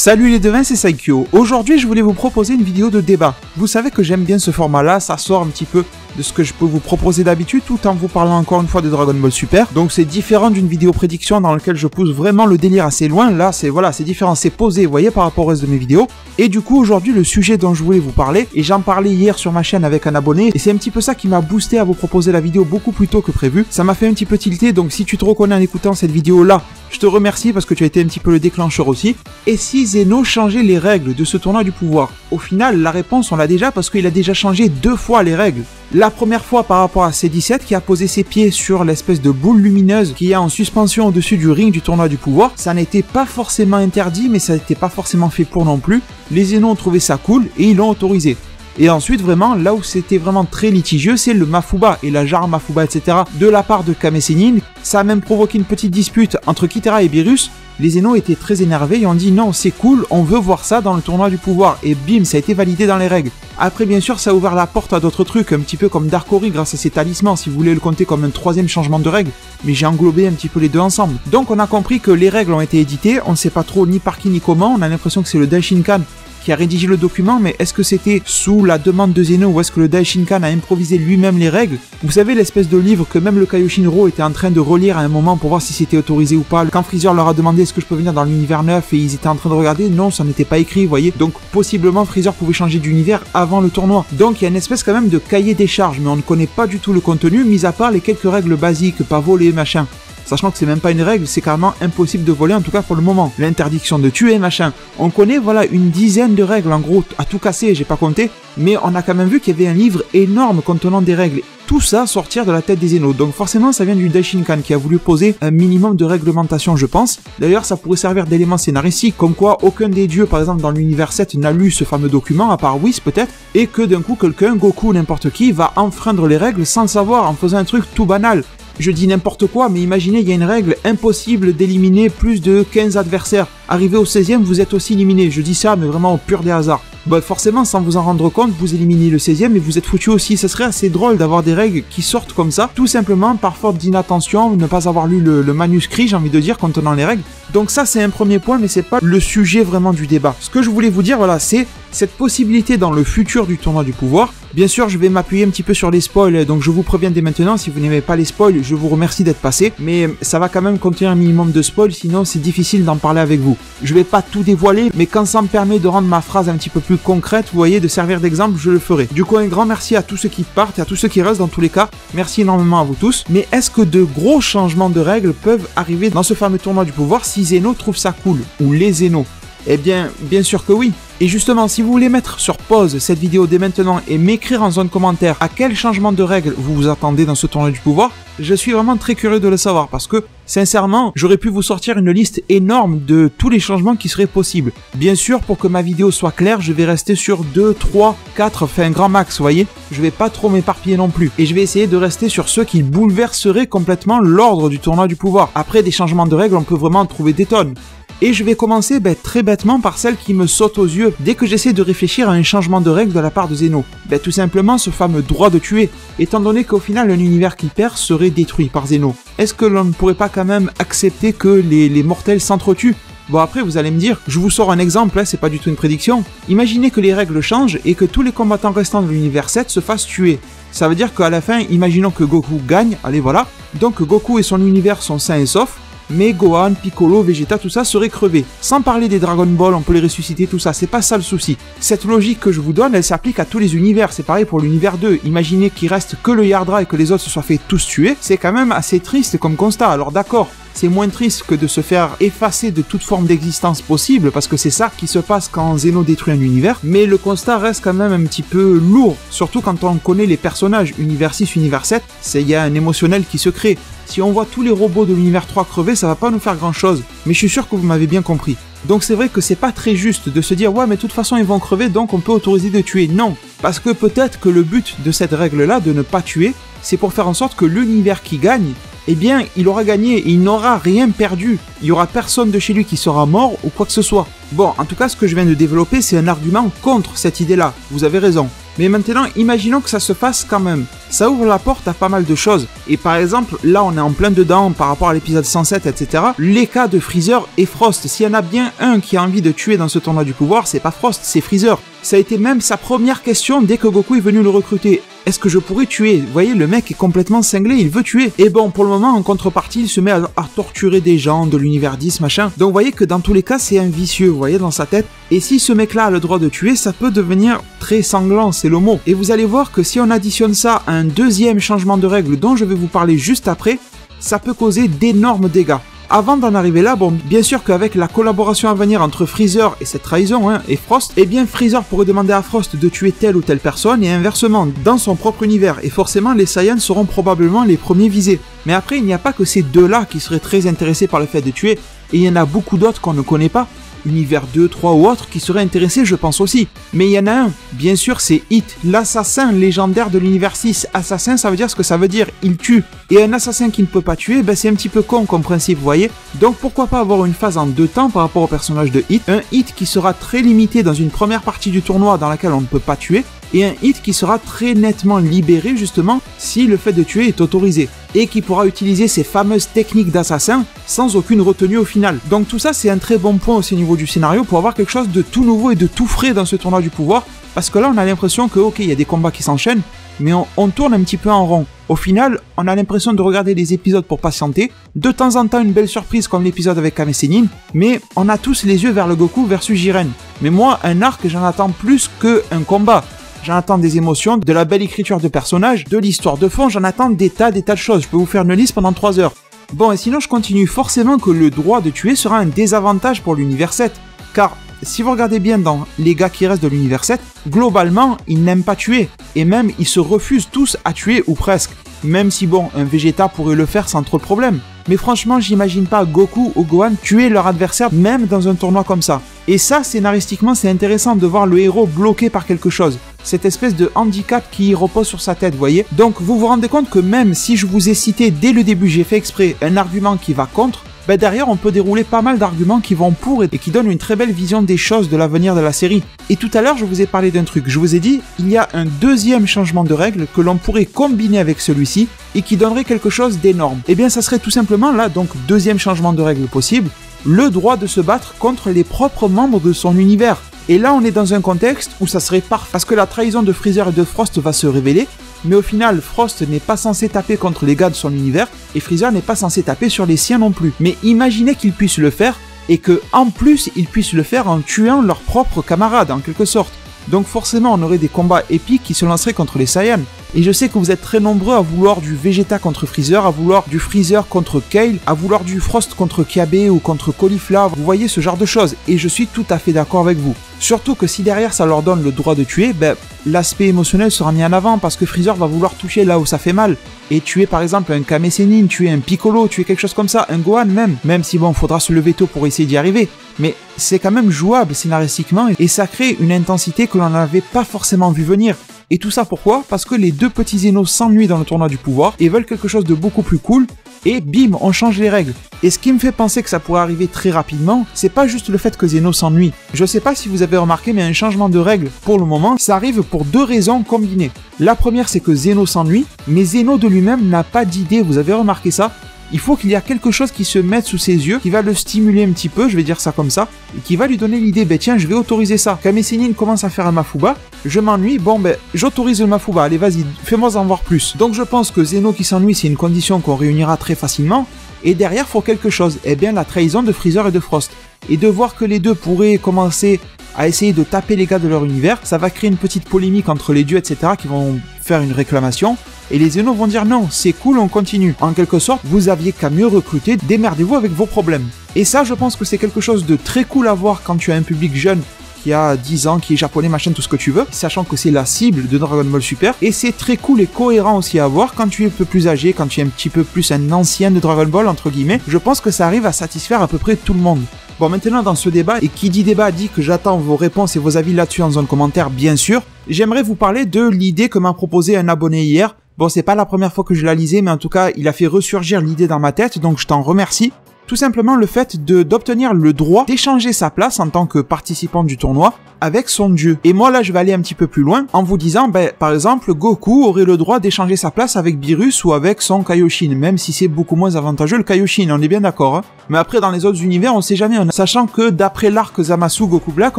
Salut les devins, c'est Saikyo. Aujourd'hui, je voulais vous proposer une vidéo de débat. Vous savez que j'aime bien ce format-là, ça sort un petit peu de ce que je peux vous proposer d'habitude tout en vous parlant encore une fois de Dragon Ball Super. Donc c'est différent d'une vidéo prédiction dans laquelle je pousse vraiment le délire assez loin. Là, c'est différent, c'est posé, vous voyez, par rapport au reste de mes vidéos. Et du coup, aujourd'hui, le sujet dont je voulais vous parler, et j'en parlais hier sur ma chaîne avec un abonné, et c'est un petit peu ça qui m'a boosté à vous proposer la vidéo beaucoup plus tôt que prévu. Ça m'a fait un petit peu tilter, donc si tu te reconnais en écoutant cette vidéo-là, je te remercie parce que tu as été un petit peu le déclencheur aussi. Et si Zeno changeait les règles de ce tournoi du pouvoir? Au final, la réponse, on l'a déjà parce qu'il a déjà changé 2 fois les règles. La première fois par rapport à C17 qui a posé ses pieds sur l'espèce de boule lumineuse qui est en suspension au-dessus du ring du tournoi du pouvoir. Ça n'était pas forcément interdit, mais ça n'était pas forcément fait pour non plus. Les Zeno ont trouvé ça cool et ils l'ont autorisé. Et ensuite, vraiment, là où c'était vraiment très litigieux, c'est le Mafuba et la jarre Mafuba, etc. de la part de Kame Sennin. Ça a même provoqué une petite dispute entre Kitara et Beerus. Les Zeno étaient très énervés et ont dit non, c'est cool, on veut voir ça dans le tournoi du pouvoir. Et bim, ça a été validé dans les règles. Après, bien sûr, ça a ouvert la porte à d'autres trucs, un petit peu comme Dark Ori grâce à ses talismans, si vous voulez le compter comme un 3e changement de règles. Mais j'ai englobé un petit peu les deux ensemble. Donc on a compris que les règles ont été éditées, on ne sait pas trop ni par qui ni comment, on a l'impression que c'est le Daishinkan qui a rédigé le document, mais est-ce que c'était sous la demande de Zeno ou est-ce que le Daishinkan a improvisé lui-même les règles? Vous savez, l'espèce de livre que même le Kaioshinro était en train de relire à un moment pour voir si c'était autorisé ou pas. Quand Freezer leur a demandé est-ce que je peux venir dans l'univers 9 et ils étaient en train de regarder, non, ça n'était pas écrit, vous voyez. Donc possiblement Freezer pouvait changer d'univers avant le tournoi. Donc il y a une espèce quand même de cahier des charges, mais on ne connaît pas du tout le contenu, mis à part les quelques règles basiques, pas voler, machin. Sachant que c'est même pas une règle, c'est carrément impossible de voler, en tout cas pour le moment. L'interdiction de tuer, machin. On connaît, voilà, une dizaine de règles, en gros, à tout casser, j'ai pas compté. Mais on a quand même vu qu'il y avait un livre énorme contenant des règles. Tout ça sortir de la tête des Zeno. Donc forcément, ça vient du Daishinkan qui a voulu poser un minimum de réglementation, je pense. D'ailleurs, ça pourrait servir d'élément scénaristique, comme quoi aucun des dieux, par exemple dans l'univers 7, n'a lu ce fameux document, à part Whis peut-être, et que d'un coup, quelqu'un, Goku ou n'importe qui, va enfreindre les règles sans le savoir, en faisant un truc tout banal. Je dis n'importe quoi, mais imaginez, il y a une règle impossible d'éliminer plus de 15 adversaires. Arrivé au 16e, vous êtes aussi éliminé. Je dis ça, mais vraiment au pur des hasards. Bah forcément, sans vous en rendre compte, vous éliminez le 16e et vous êtes foutu aussi. Ça serait assez drôle d'avoir des règles qui sortent comme ça, tout simplement par faute d'inattention, ne pas avoir lu le manuscrit, j'ai envie de dire, contenant les règles. Donc ça, c'est un premier point, mais c'est pas le sujet vraiment du débat. Ce que je voulais vous dire, voilà, c'est cette possibilité dans le futur du tournoi du pouvoir. Bien sûr, je vais m'appuyer un petit peu sur les spoils, donc je vous préviens dès maintenant, si vous n'aimez pas les spoils, je vous remercie d'être passé, mais ça va quand même contenir un minimum de spoils, sinon c'est difficile d'en parler avec vous. Je vais pas tout dévoiler, mais quand ça me permet de rendre ma phrase un petit peu plus concrète, vous voyez, de servir d'exemple, je le ferai. Du coup, un grand merci à tous ceux qui partent et à tous ceux qui restent dans tous les cas. Merci énormément à vous tous. Mais est-ce que de gros changements de règles peuvent arriver dans ce fameux tournoi du pouvoir si Zeno trouve ça cool? Ou les Zeno? Eh bien, bien sûr que oui. Et justement, si vous voulez mettre sur pause cette vidéo dès maintenant et m'écrire en zone commentaire à quel changement de règles vous vous attendez dans ce tournoi du pouvoir, je suis vraiment très curieux de le savoir parce que, sincèrement, j'aurais pu vous sortir une liste énorme de tous les changements qui seraient possibles. Bien sûr, pour que ma vidéo soit claire, je vais rester sur 2, 3, 4, enfin un grand max, vous voyez. Je vais pas trop m'éparpiller non plus. Et je vais essayer de rester sur ceux qui bouleverseraient complètement l'ordre du tournoi du pouvoir. Après, des changements de règles, on peut vraiment en trouver des tonnes. Et je vais commencer très bêtement par celle qui me saute aux yeux dès que j'essaie de réfléchir à un changement de règle de la part de Zeno. Tout simplement ce fameux droit de tuer, étant donné qu'au final un univers qui perd serait détruit par Zeno. Est-ce que l'on ne pourrait pas quand même accepter que les mortels s'entretuent? Bon après vous allez me dire, je vous sors un exemple, c'est pas du tout une prédiction. Imaginez que les règles changent et que tous les combattants restants de l'univers 7 se fassent tuer. Ça veut dire qu'à la fin, imaginons que Goku gagne, allez voilà, donc Goku et son univers sont sains et saufs, mais Gohan, Piccolo, Vegeta, tout ça serait crevé. Sans parler des Dragon Ball, on peut les ressusciter, tout ça, c'est pas ça le souci. Cette logique que je vous donne, elle s'applique à tous les univers, c'est pareil pour l'univers 2. Imaginez qu'il reste que le Yardra et que les autres se soient fait tous tuer, c'est quand même assez triste comme constat, alors d'accord. C'est moins triste que de se faire effacer de toute forme d'existence possible, parce que c'est ça qui se passe quand Zeno détruit un univers, mais le constat reste quand même un petit peu lourd, surtout quand on connaît les personnages, univers 6, univers 7, il y a un émotionnel qui se crée. Si on voit tous les robots de l'univers 3 crever, ça va pas nous faire grand chose, mais je suis sûr que vous m'avez bien compris. Donc c'est vrai que c'est pas très juste de se dire ouais mais de toute façon ils vont crever donc on peut autoriser de tuer, non. Parce que peut-être que le but de cette règle là de ne pas tuer, c'est pour faire en sorte que l'univers qui gagne, eh bien il aura gagné et il n'aura rien perdu. Il y aura personne de chez lui qui sera mort ou quoi que ce soit. Bon, en tout cas ce que je viens de développer c'est un argument contre cette idée là, vous avez raison. Mais maintenant, imaginons que ça se fasse quand même. Ça ouvre la porte à pas mal de choses. Et par exemple, là on est en plein dedans par rapport à l'épisode 107, etc. Les cas de Freezer et Frost. S'il y en a bien un qui a envie de tuer dans ce tournoi du pouvoir, c'est pas Frost, c'est Freezer. Ça a été même sa première question dès que Goku est venu le recruter. Est-ce que je pourrais tuer? Vous voyez, le mec est complètement cinglé, il veut tuer. Et bon, pour le moment, en contrepartie, il se met à torturer des gens de l'univers 10, machin. Donc vous voyez que dans tous les cas, c'est un vicieux, vous voyez, dans sa tête. Et si ce mec-là a le droit de tuer, ça peut devenir très sanglant, c'est le mot. Et vous allez voir que si on additionne ça à un deuxième changement de règle dont je vais vous parler juste après, ça peut causer d'énormes dégâts. Avant d'en arriver là, bon, bien sûr qu'avec la collaboration à venir entre Freezer et cette trahison, et Frost, eh bien Freezer pourrait demander à Frost de tuer telle ou telle personne et inversement, dans son propre univers. Et forcément, les Saiyans seront probablement les premiers visés. Mais après, il n'y a pas que ces deux-là qui seraient très intéressés par le fait de tuer, et il y en a beaucoup d'autres qu'on ne connaît pas. Univers 2, 3 ou autres qui seraient intéressés, je pense aussi. Mais il y en a un, bien sûr, c'est Hit, l'assassin légendaire de l'univers 6. Assassin, ça veut dire ce que ça veut dire, il tue. Et un assassin qui ne peut pas tuer, ben c'est un petit peu con comme principe, vous voyez. Donc pourquoi pas avoir une phase en deux temps par rapport au personnage de Hit. Un Hit qui sera très limité dans une première partie du tournoi dans laquelle on ne peut pas tuer. Et un Hit qui sera très nettement libéré justement si le fait de tuer est autorisé. Et qui pourra utiliser ces fameuses techniques d'assassin sans aucune retenue au final. Donc tout ça c'est un très bon point aussi au niveau du scénario pour avoir quelque chose de tout nouveau et de tout frais dans ce tournoi du pouvoir. Parce que là on a l'impression que ok, il y a des combats qui s'enchaînent, mais on tourne un petit peu en rond. Au final, on a l'impression de regarder des épisodes pour patienter, de temps en temps une belle surprise comme l'épisode avec Kame Sennin, mais on a tous les yeux vers le Goku versus Jiren. Mais moi, un arc, j'en attends plus qu'un combat. J'en attends des émotions, de la belle écriture de personnages, de l'histoire de fond, j'en attends des tas de choses. Je peux vous faire une liste pendant 3 heures. Bon, et sinon je continue. Forcément que le droit de tuer sera un désavantage pour l'univers 7. Car si vous regardez bien dans les gars qui restent de l'univers 7, globalement, ils n'aiment pas tuer. Et même, ils se refusent tous à tuer ou presque. Même si bon, un Vegeta pourrait le faire sans trop de problème. Mais franchement, j'imagine pas Goku ou Gohan tuer leur adversaire même dans un tournoi comme ça. Et ça, scénaristiquement, c'est intéressant de voir le héros bloqué par quelque chose. Cette espèce de handicap qui repose sur sa tête, vous voyez. Donc vous vous rendez compte que même si je vous ai cité dès le début, j'ai fait exprès un argument qui va contre, ben derrière on peut dérouler pas mal d'arguments qui vont pour et qui donnent une très belle vision des choses de l'avenir de la série. Et tout à l'heure je vous ai parlé d'un truc, je vous ai dit il y a un deuxième changement de règle que l'on pourrait combiner avec celui-ci et qui donnerait quelque chose d'énorme. Et bien ça serait tout simplement là, donc deuxième changement de règle possible, le droit de se battre contre les propres membres de son univers. Et là on est dans un contexte où ça serait parfait parce que la trahison de Freezer et de Frost va se révéler. Mais au final, Frost n'est pas censé taper contre les gars de son univers, et Freezer n'est pas censé taper sur les siens non plus. Mais imaginez qu'il puisse le faire, et que en plus, il puisse le faire en tuant leurs propres camarades, en quelque sorte. Donc forcément, on aurait des combats épiques qui se lanceraient contre les Saiyans. Et je sais que vous êtes très nombreux à vouloir du Vegeta contre Freezer, à vouloir du Freezer contre Kale, à vouloir du Frost contre Kiabe ou contre Caulifla, vous voyez ce genre de choses, et je suis tout à fait d'accord avec vous. Surtout que si derrière ça leur donne le droit de tuer, ben, l'aspect émotionnel sera mis en avant parce que Freezer va vouloir toucher là où ça fait mal. Et tuer par exemple un Kame Sennin, tuer un Piccolo, tuer quelque chose comme ça, un Gohan même si bon, faudra se lever tôt pour essayer d'y arriver. Mais c'est quand même jouable scénaristiquement et ça crée une intensité que l'on n'avait pas forcément vu venir. Et tout ça pourquoi? Parce que les deux petits Zeno s'ennuient dans le tournoi du pouvoir et veulent quelque chose de beaucoup plus cool, et bim, on change les règles. Et ce qui me fait penser que ça pourrait arriver très rapidement, c'est pas juste le fait que Zeno s'ennuie. Je sais pas si vous avez remarqué, mais un changement de règles, pour le moment, ça arrive pour deux raisons combinées. La première, c'est que Zeno s'ennuie, mais Zeno de lui-même n'a pas d'idée, vous avez remarqué ça? Il faut qu'il y ait quelque chose qui se mette sous ses yeux, qui va le stimuler un petit peu, je vais dire ça comme ça, et qui va lui donner l'idée, ben tiens, je vais autoriser ça. Kame Sennin commence à faire un Mafuba, je m'ennuie, bon ben, j'autorise le Mafuba, allez vas-y, fais-moi en voir plus. Donc je pense que Zeno qui s'ennuie, c'est une condition qu'on réunira très facilement, et derrière, faut quelque chose, eh bien la trahison de Freezer et de Frost. Et de voir que les deux pourraient commencer à essayer de taper les gars de leur univers, ça va créer une petite polémique entre les dieux, etc., qui vont faire une réclamation. Et les Zeno vont dire non, c'est cool, on continue. En quelque sorte, vous aviez qu'à mieux recruter, démerdez-vous avec vos problèmes. Et ça, je pense que c'est quelque chose de très cool à voir quand tu as un public jeune qui a 10 ans, qui est japonais, machin, tout ce que tu veux, sachant que c'est la cible de Dragon Ball Super. Et c'est très cool et cohérent aussi à voir quand tu es un peu plus âgé, quand tu es un petit peu plus un ancien de Dragon Ball, entre guillemets. Je pense que ça arrive à satisfaire à peu près tout le monde. Bon, maintenant dans ce débat, et qui dit débat dit que j'attends vos réponses et vos avis là-dessus en zone commentaire, bien sûr, j'aimerais vous parler de l'idée que m'a proposé un abonné hier. Bon, c'est pas la première fois que je la lisais, mais en tout cas, il a fait ressurgir l'idée dans ma tête, donc je t'en remercie. Tout simplement le fait d'obtenir le droit d'échanger sa place en tant que participant du tournoi avec son dieu. Et moi là je vais aller un petit peu plus loin en vous disant, par exemple, Goku aurait le droit d'échanger sa place avec Beerus ou avec son Kaioshin, même si c'est beaucoup moins avantageux le Kaioshin, on est bien d'accord, hein. Mais après dans les autres univers on sait jamais, sachant que d'après l'arc Zamasu Goku Black,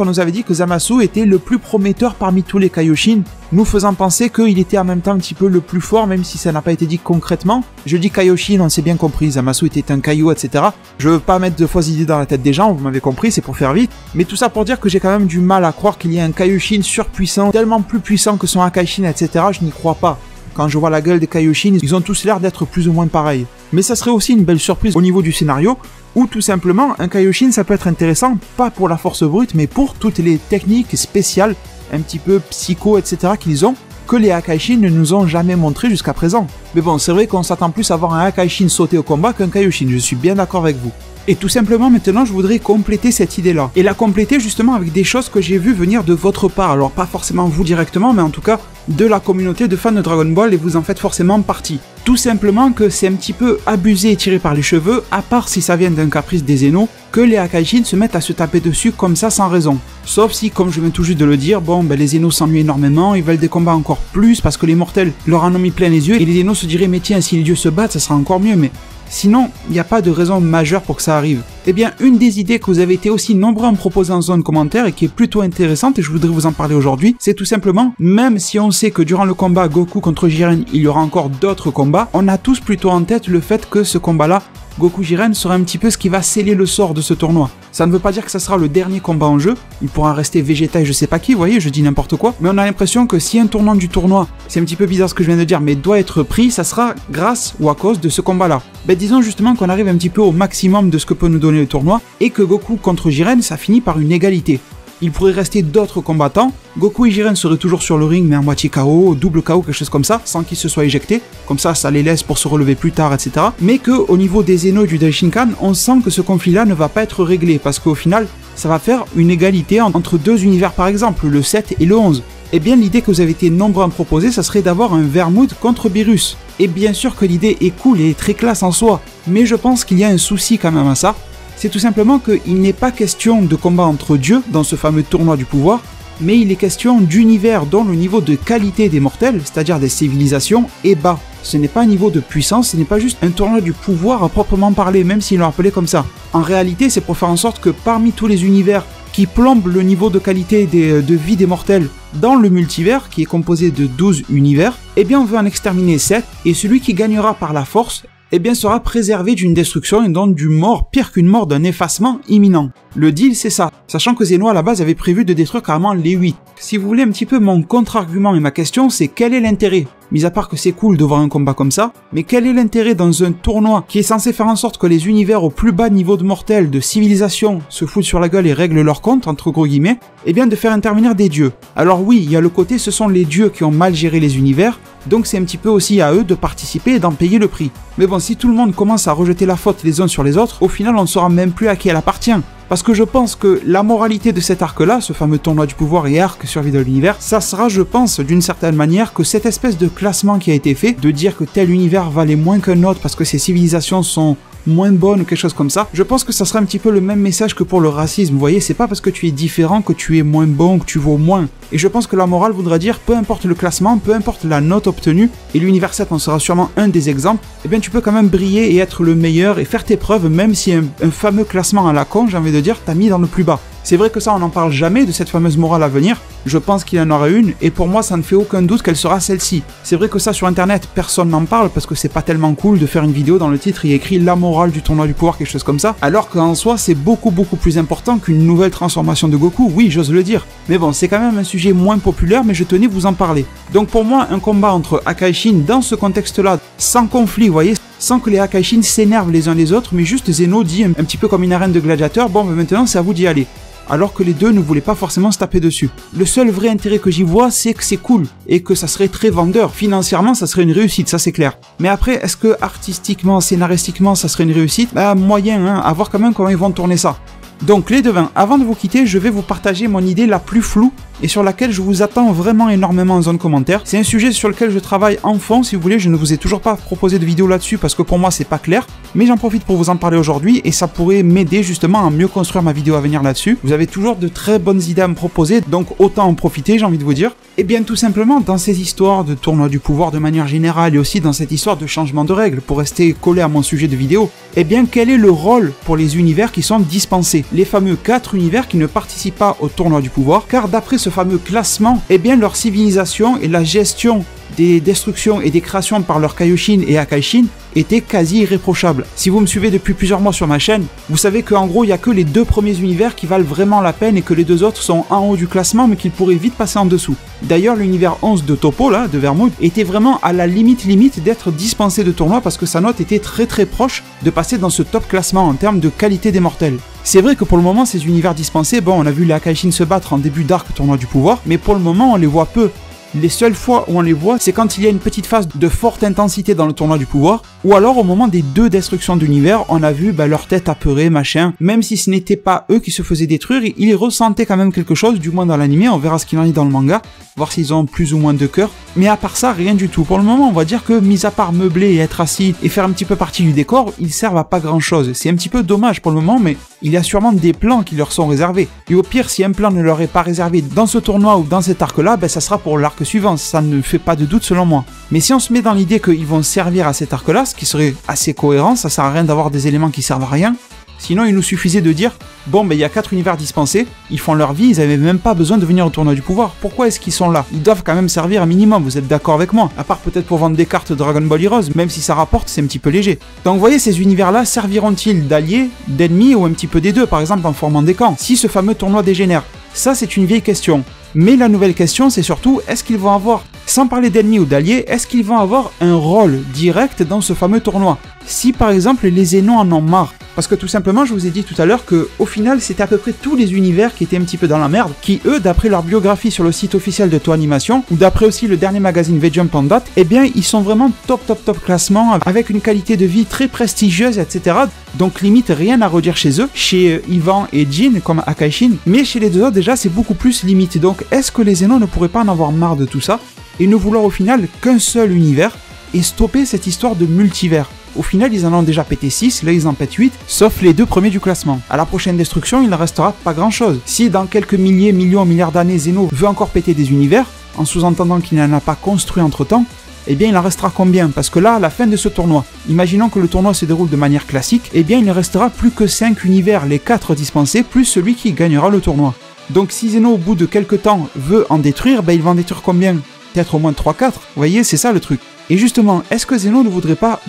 on nous avait dit que Zamasu était le plus prometteur parmi tous les Kaioshin, nous faisant penser qu'il était en même temps un petit peu le plus fort, même si ça n'a pas été dit concrètement. Je dis Kaioshin, on s'est bien compris, Zamasu était un Kaio, etc. Je veux pas mettre de fausses idées dans la tête des gens, vous m'avez compris, c'est pour faire vite. Mais tout ça pour dire que j'ai quand même du mal à croire qu'il y ait un Kaioshin surpuissant, tellement plus puissant que son Akaishin, etc. Je n'y crois pas. Quand je vois la gueule des Kaioshin, ils ont tous l'air d'être plus ou moins pareils. Mais ça serait aussi une belle surprise au niveau du scénario, où tout simplement, un Kaioshin ça peut être intéressant, pas pour la force brute, mais pour toutes les techniques spéciales, un petit peu psycho, etc. qu'ils ont, que les Akaishin ne nous ont jamais montré jusqu'à présent. Mais bon, c'est vrai qu'on s'attend plus à voir un Akaishin sauter au combat qu'un Kaioshin, je suis bien d'accord avec vous. Et tout simplement maintenant je voudrais compléter cette idée-là. Et la compléter justement avec des choses que j'ai vues venir de votre part. Alors pas forcément vous directement, mais en tout cas de la communauté de fans de Dragon Ball, et vous en faites forcément partie. Tout simplement que c'est un petit peu abusé et tiré par les cheveux, à part si ça vient d'un caprice des Zeno, que les Akaishin se mettent à se taper dessus comme ça sans raison. Sauf si, comme je viens tout juste de le dire, bon les Zeno s'ennuient énormément, ils veulent des combats encore plus parce que les mortels leur en ont mis plein les yeux, et les Zeno se diraient mais tiens, si les dieux se battent ça sera encore mieux, mais... Sinon, il n'y a pas de raison majeure pour que ça arrive. Eh bien, une des idées que vous avez été aussi nombreux à me proposer en zone de commentaires et qui est plutôt intéressante, et je voudrais vous en parler aujourd'hui, c'est tout simplement, même si on sait que durant le combat Goku contre Jiren, il y aura encore d'autres combats, on a tous plutôt en tête le fait que ce combat-là, Goku-Jiren, sera un petit peu ce qui va sceller le sort de ce tournoi. Ça ne veut pas dire que ça sera le dernier combat en jeu, il pourra rester Vegeta et je sais pas qui, vous voyez, je dis n'importe quoi, mais on a l'impression que si un tournant du tournoi, c'est un petit peu bizarre ce que je viens de dire, mais doit être pris, ça sera grâce ou à cause de ce combat-là. Disons justement qu'on arrive un petit peu au maximum de ce que peut nous donner le tournoi, et que Goku contre Jiren, ça finit par une égalité. Il pourrait rester d'autres combattants, Goku et Jiren seraient toujours sur le ring mais à moitié KO, double KO, quelque chose comme ça, sans qu'ils se soient éjectés, comme ça les laisse pour se relever plus tard, etc. Mais qu'au niveau des Zeno et du Daishinkan, on sent que ce conflit-là ne va pas être réglé, parce qu'au final, ça va faire une égalité entre deux univers par exemple, le 7 et le 11. Eh bien l'idée que vous avez été nombreux à me proposer, ça serait d'avoir un Vermouth contre Beerus. Et bien sûr que l'idée est cool et très classe en soi, mais je pense qu'il y a un souci quand même à ça. C'est tout simplement qu'il n'est pas question de combat entre dieux dans ce fameux tournoi du pouvoir, mais il est question d'univers dont le niveau de qualité des mortels, c'est-à-dire des civilisations, est bas. Ce n'est pas un niveau de puissance, ce n'est pas juste un tournoi du pouvoir à proprement parler, même s'ils l'ont appelé comme ça. En réalité, c'est pour faire en sorte que parmi tous les univers qui plombent le niveau de qualité de vie des mortels dans le multivers, qui est composé de 12 univers, eh bien on veut en exterminer 7, et celui qui gagnera par la force, eh bien sera préservé d'une destruction et donc du mort, pire qu'une mort, d'un effacement imminent. Le deal c'est ça, sachant que Zeno à la base avait prévu de détruire carrément les 8. Si vous voulez un petit peu mon contre-argument et ma question, c'est quel est l'intérêt? Mis à part que c'est cool de voir un combat comme ça, mais quel est l'intérêt dans un tournoi qui est censé faire en sorte que les univers au plus bas niveau de mortels, de civilisation, se foutent sur la gueule et règlent leur compte, entre gros guillemets, eh bien de faire intervenir des dieux. Alors oui, il y a le côté ce sont les dieux qui ont mal géré les univers, donc c'est un petit peu aussi à eux de participer et d'en payer le prix. Mais bon, si tout le monde commence à rejeter la faute les uns sur les autres, au final on ne saura même plus à qui elle appartient. Parce que je pense que la moralité de cet arc-là, ce fameux tournoi du pouvoir et arc survie de l'univers, ça sera, je pense, d'une certaine manière, que cette espèce de classement qui a été fait, de dire que tel univers valait moins qu'un autre parce que ces civilisations sont moins bonnes ou quelque chose comme ça, je pense que ça sera un petit peu le même message que pour le racisme, vous voyez, c'est pas parce que tu es différent que tu es moins bon, que tu vaux moins. Et je pense que la morale voudra dire, peu importe le classement, peu importe la note obtenue, et l'univers 7 en sera sûrement un des exemples, eh bien tu peux quand même briller et être le meilleur et faire tes preuves, même si un fameux classement à la con, j'ai envie de dire, t'a mis dans le plus bas. C'est vrai que ça, on n'en parle jamais de cette fameuse morale à venir. Je pense qu'il y en aura une, et pour moi, ça ne fait aucun doute qu'elle sera celle-ci. C'est vrai que ça, sur Internet, personne n'en parle, parce que c'est pas tellement cool de faire une vidéo dans le titre, il y a écrit la morale du tournoi du pouvoir, quelque chose comme ça, alors qu'en soi, c'est beaucoup plus important qu'une nouvelle transformation de Goku, oui, j'ose le dire. Mais bon, c'est quand même un sujet moins populaire, mais je tenais vous en parler. Donc pour moi, un combat entre Akaishin dans ce contexte-là, sans conflit, vous voyez, sans que les Akaishin s'énervent les uns les autres, mais juste Zeno dit un petit peu comme une arène de gladiateurs, bon, mais maintenant, c'est à vous d'y aller. Alors que les deux ne voulaient pas forcément se taper dessus. Le seul vrai intérêt que j'y vois, c'est que c'est cool, et que ça serait très vendeur. Financièrement, ça serait une réussite, ça c'est clair. Mais après, est-ce que artistiquement, scénaristiquement, ça serait une réussite? Bah moyen, hein, à voir quand même comment ils vont tourner ça. Donc les devins, avant de vous quitter, je vais vous partager mon idée la plus floue et sur laquelle je vous attends vraiment énormément en zone commentaire. C'est un sujet sur lequel je travaille en fond, si vous voulez, je ne vous ai toujours pas proposé de vidéo là-dessus parce que pour moi c'est pas clair, mais j'en profite pour vous en parler aujourd'hui et ça pourrait m'aider justement à mieux construire ma vidéo à venir là-dessus. Vous avez toujours de très bonnes idées à me proposer, donc autant en profiter, j'ai envie de vous dire. Et bien tout simplement, dans ces histoires de tournoi du pouvoir de manière générale et aussi dans cette histoire de changement de règles, pour rester collé à mon sujet de vidéo, eh bien quel est le rôle pour les univers qui sont dispensés? Les fameux 4 univers qui ne participent pas au tournoi du pouvoir, car d'après ce fameux classement, eh bien leur civilisation et la gestion des destructions et des créations par leurs Kaioshin et Akaishin étaient quasi irréprochables. Si vous me suivez depuis plusieurs mois sur ma chaîne, vous savez qu'en gros il n'y a que les 2 premiers univers qui valent vraiment la peine et que les 2 autres sont en haut du classement mais qu'ils pourraient vite passer en dessous. D'ailleurs l'univers 11 de Topo, là, de Vermouth, était vraiment à la limite d'être dispensé de tournoi parce que sa note était très proche de passer dans ce top classement en termes de qualité des mortels. C'est vrai que pour le moment ces univers dispensés, bon on a vu les Akaishin se battre en début d'arc tournoi du pouvoir, mais pour le moment on les voit peu. Les seules fois où on les voit, c'est quand il y a une petite phase de forte intensité dans le tournoi du pouvoir, ou alors au moment des 2 destructions d'univers, on a vu leur tête apeurée, machin, même si ce n'était pas eux qui se faisaient détruire, ils ressentaient quand même quelque chose, du moins dans l'anime, on verra ce qu'il en est dans le manga, voir s'ils ont plus ou moins de cœur, mais à part ça, rien du tout. Pour le moment, on va dire que, mis à part meubler et être assis et faire un petit peu partie du décor, ils servent à pas grand chose. C'est un petit peu dommage pour le moment, mais il y a sûrement des plans qui leur sont réservés. Et au pire, si un plan ne leur est pas réservé dans ce tournoi ou dans cet arc-là, ben ça sera pour l'arc suivant, ça ne fait pas de doute selon moi. Mais si on se met dans l'idée qu'ils vont servir à cet arc-là, ce qui serait assez cohérent, ça sert à rien d'avoir des éléments qui servent à rien. Sinon, il nous suffisait de dire, bon, ben il y a 4 univers dispensés, ils font leur vie, ils avaient même pas besoin de venir au tournoi du pouvoir. Pourquoi est-ce qu'ils sont là? Ils doivent quand même servir un minimum, vous êtes d'accord avec moi? À part peut-être pour vendre des cartes Dragon Ball Heroes, même si ça rapporte, c'est un petit peu léger. Donc vous voyez, ces univers-là serviront-ils d'alliés, d'ennemis ou un petit peu des deux, par exemple en formant des camps, si ce fameux tournoi dégénère? Ça, c'est une vieille question. Mais la nouvelle question, c'est surtout, est-ce qu'ils vont avoir, sans parler d'ennemis ou d'alliés, est-ce qu'ils vont avoir un rôle direct dans ce fameux tournoi? Si par exemple les Zénons en ont marre, parce que tout simplement je vous ai dit tout à l'heure que au final c'était à peu près tous les univers qui étaient un petit peu dans la merde, qui eux d'après leur biographie sur le site officiel de Toei Animation, ou d'après aussi le dernier magazine V-Jump en date, eh bien ils sont vraiment top classement, avec une qualité de vie très prestigieuse, etc. Donc limite rien à redire chez eux, chez Ivan et Jin comme Akaishin, mais chez les 2 autres déjà c'est beaucoup plus limite. Donc est-ce que les Zénons ne pourraient pas en avoir marre de tout ça, et ne vouloir au final qu'un seul univers, et stopper cette histoire de multivers? Au final, ils en ont déjà pété 6, là ils en pètent 8, sauf les 2 premiers du classement. À la prochaine destruction, il ne restera pas grand chose. Si dans quelques milliers, millions, milliards d'années, Zeno veut encore péter des univers, en sous-entendant qu'il n'en a pas construit entre-temps, eh bien il en restera combien? Parce que là, à la fin de ce tournoi, imaginons que le tournoi se déroule de manière classique, eh bien il ne restera plus que 5 univers, les 4 dispensés, plus celui qui gagnera le tournoi. Donc si Zeno, au bout de quelques temps, veut en détruire, ben il va en détruire combien? Peut-être au moins 3-4, vous voyez, c'est ça le truc. Et justement, est-ce que Zeno ne voudrait pas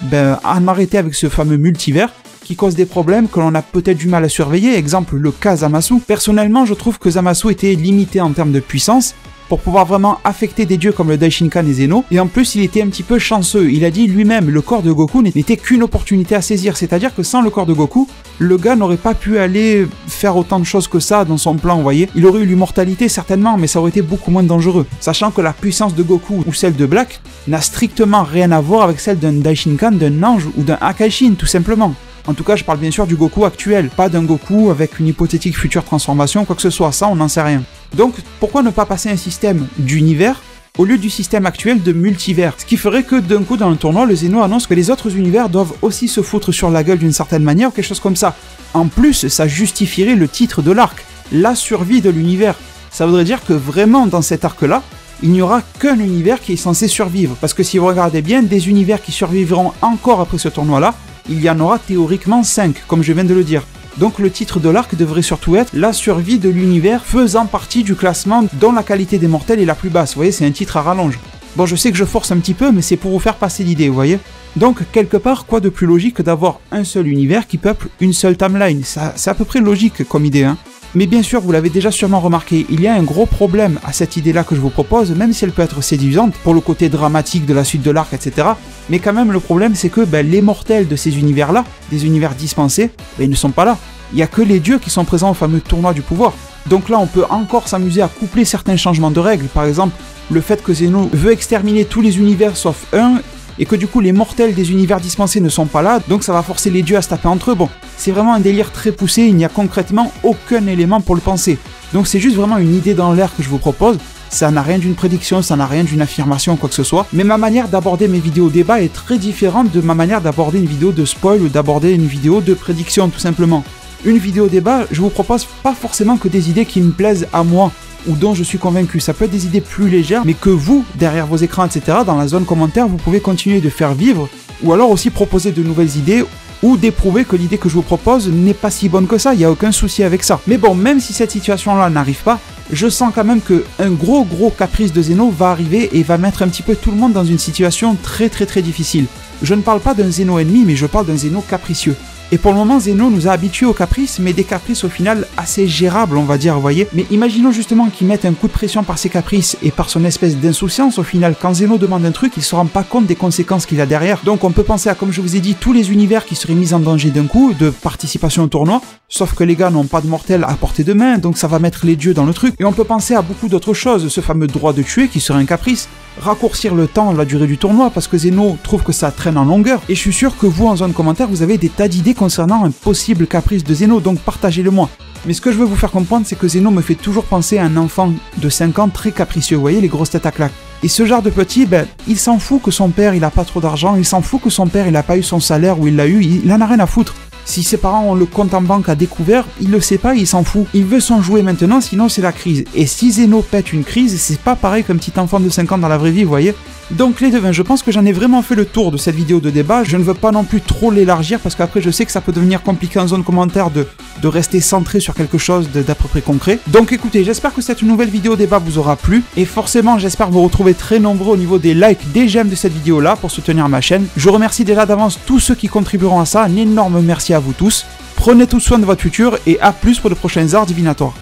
en arrêter avec ce fameux multivers qui cause des problèmes que l'on a peut-être du mal à surveiller? Exemple, le cas Zamasu. Personnellement, je trouve que Zamasu était limité en termes de puissance pour pouvoir vraiment affecter des dieux comme le Daishinkan et Zeno, et en plus il était un petit peu chanceux. Il a dit lui-même, le corps de Goku n'était qu'une opportunité à saisir, c'est-à-dire que sans le corps de Goku, le gars n'aurait pas pu aller faire autant de choses que ça dans son plan, vous voyez. Il aurait eu l'immortalité certainement, mais ça aurait été beaucoup moins dangereux, sachant que la puissance de Goku ou celle de Black n'a strictement rien à voir avec celle d'un Daishinkan, d'un ange ou d'un Akaishin, tout simplement. En tout cas, je parle bien sûr du Goku actuel, pas d'un Goku avec une hypothétique future transformation, quoi que ce soit, ça on n'en sait rien. Donc, pourquoi ne pas passer un système d'univers au lieu du système actuel de multivers? Ce qui ferait que d'un coup dans le tournoi, le Zeno annonce que les autres univers doivent aussi se foutre sur la gueule d'une certaine manière ou quelque chose comme ça. En plus, ça justifierait le titre de l'arc, la survie de l'univers. Ça voudrait dire que vraiment dans cet arc-là, il n'y aura qu'un univers qui est censé survivre. Parce que si vous regardez bien, des univers qui survivront encore après ce tournoi-là, il y en aura théoriquement 5, comme je viens de le dire. Donc le titre de l'arc devrait surtout être la survie de l'univers faisant partie du classement dont la qualité des mortels est la plus basse. Vous voyez, c'est un titre à rallonge. Bon, je sais que je force un petit peu, mais c'est pour vous faire passer l'idée, vous voyez. Donc, quelque part, quoi de plus logique que d'avoir un seul univers qui peuple une seule timeline? C'est à peu près logique comme idée, hein. Mais bien sûr, vous l'avez déjà sûrement remarqué, il y a un gros problème à cette idée-là que je vous propose, même si elle peut être séduisante pour le côté dramatique de la suite de l'arc, etc. Mais quand même, le problème, c'est que les mortels de ces univers-là, des univers dispensés, ils ne sont pas là. Il n'y a que les dieux qui sont présents au fameux tournoi du pouvoir. Donc là, on peut encore s'amuser à coupler certains changements de règles. Par exemple, le fait que Zeno veut exterminer tous les univers sauf un, et que du coup les mortels des univers dispensés ne sont pas là, donc ça va forcer les dieux à se taper entre eux. Bon, c'est vraiment un délire très poussé, il n'y a concrètement aucun élément pour le penser. Donc c'est juste vraiment une idée dans l'air que je vous propose. Ça n'a rien d'une prédiction, ça n'a rien d'une affirmation, quoi que ce soit. Mais ma manière d'aborder mes vidéos débat est très différente de ma manière d'aborder une vidéo de spoil ou d'aborder une vidéo de prédiction, tout simplement. Une vidéo débat, je vous propose pas forcément que des idées qui me plaisent à moi ou dont je suis convaincu. Ça peut être des idées plus légères, mais que vous, derrière vos écrans, etc., dans la zone commentaire, vous pouvez continuer de faire vivre, ou alors aussi proposer de nouvelles idées, ou d'éprouver que l'idée que je vous propose n'est pas si bonne que ça, il n'y a aucun souci avec ça. Mais bon, même si cette situation-là n'arrive pas, je sens quand même qu'un gros caprice de Zeno va arriver et va mettre un petit peu tout le monde dans une situation très difficile. Je ne parle pas d'un Zeno ennemi, mais je parle d'un Zeno capricieux. Et pour le moment, Zeno nous a habitués aux caprices, mais des caprices au final assez gérables, on va dire, vous voyez. Mais imaginons justement qu'il mette un coup de pression par ses caprices et par son espèce d'insouciance, au final, quand Zeno demande un truc, il se rend pas compte des conséquences qu'il a derrière. Donc on peut penser à, comme je vous ai dit, tous les univers qui seraient mis en danger d'un coup, de participation au tournoi, sauf que les gars n'ont pas de mortel à portée de main, donc ça va mettre les dieux dans le truc. Et on peut penser à beaucoup d'autres choses, ce fameux droit de tuer qui serait un caprice, raccourcir le temps, la durée du tournoi, parce que Zeno trouve que ça traîne en longueur, et je suis sûr que vous, en zone commentaire, vous avez des tas d'idées concernant un possible caprice de Zeno, donc partagez-le moi. Mais ce que je veux vous faire comprendre, c'est que Zeno me fait toujours penser à un enfant de 5 ans très capricieux, vous voyez, les grosses têtes à claques. Et ce genre de petit, il s'en fout que son père, il a pas trop d'argent, il s'en fout que son père, il a pas eu son salaire ou il l'a eu, il en a rien à foutre. Si ses parents ont le compte en banque à découvert, il le sait pas, il s'en fout. Il veut son jouet maintenant, sinon c'est la crise. Et si Zeno pète une crise, c'est pas pareil qu'un petit enfant de 5 ans dans la vraie vie, vous voyez. Donc les devins, je pense que j'en ai vraiment fait le tour de cette vidéo de débat. Je ne veux pas non plus trop l'élargir parce qu'après je sais que ça peut devenir compliqué en zone commentaire de rester centré sur quelque chose d'à peu près concret. Donc écoutez, j'espère que cette nouvelle vidéo débat vous aura plu. Et forcément, j'espère vous retrouver très nombreux au niveau des likes, des j'aime de cette vidéo là pour soutenir ma chaîne. Je remercie déjà d'avance tous ceux qui contribueront à ça. Un énorme merci à vous tous. Prenez tout soin de votre futur et à plus pour de prochains arts divinatoires.